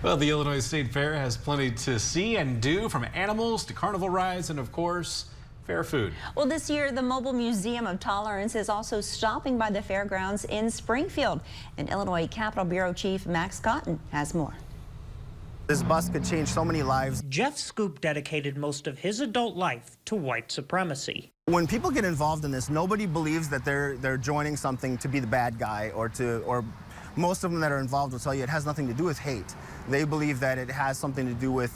Well, the Illinois State Fair has plenty to see and do, from animals to carnival rides and, of course, fair food. Well, this year, the Mobile Museum of Tolerance is also stopping by the fairgrounds in Springfield. And Illinois Capitol Bureau Chief Max Cotton has more. This bus could change so many lives. Jeff Scoop dedicated most of his adult life to white supremacy. When people get involved in this, nobody believes that they're joining something to be the bad guy, or most of them that are involved will tell you it has nothing to do with hate. They believe that it has something to do with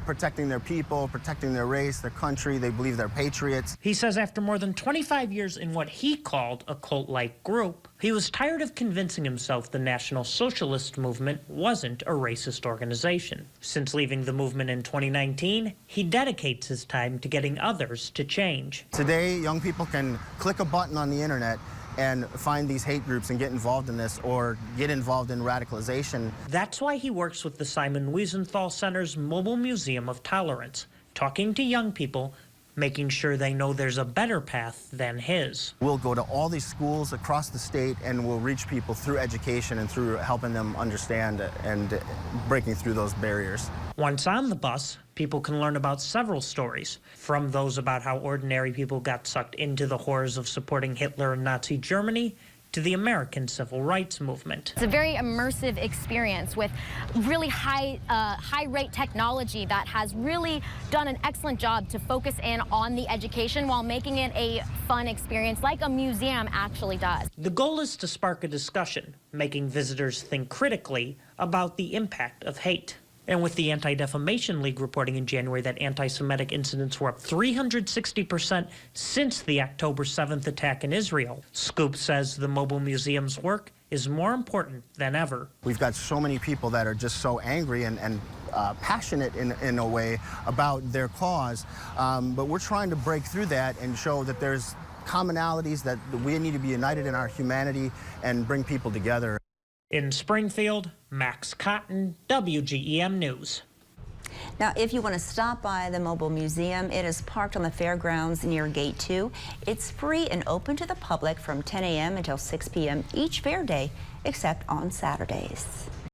protecting their people, protecting their race, their country. They believe they're patriots. He says after more than 25 years in what he called a cult-like group, he was tired of convincing himself the National Socialist Movement wasn't a racist organization. Since leaving the movement in 2019, he dedicates his time to getting others to change. Today, young people can click a button on the internet and find these hate groups and get involved in this, or get involved in radicalization. That's why he works with the Simon Wiesenthal Center's Mobile Museum of Tolerance, talking to young people, making sure they know there's a better path than his. We'll go to all these schools across the state and we'll reach people through education and through helping them understand and breaking through those barriers. Once on the bus, people can learn about several stories, from those about how ordinary people got sucked into the horrors of supporting Hitler and Nazi Germany, to the American Civil Rights Movement. It's a very immersive experience with really high-rate technology that has really done an excellent job to focus in on the education while making it a fun experience like a museum actually does. The goal is to spark a discussion, making visitors think critically about the impact of hate. And with the Anti-Defamation League reporting in January that anti-Semitic incidents were up 360% since the October 7th attack in Israel, Scoop says the Mobile Museum's work is more important than ever. We've got so many people that are just so angry and passionate in a way about their cause, but we're trying to break through that and show that there's commonalities, that we need to be united in our humanity and bring people together. In Springfield, Max Cotton, WGEM News. Now, if you want to stop by the Mobile Museum, it is parked on the fairgrounds near Gate 2. It's free and open to the public from 10 a.m. until 6 p.m. each fair day, except on Saturdays.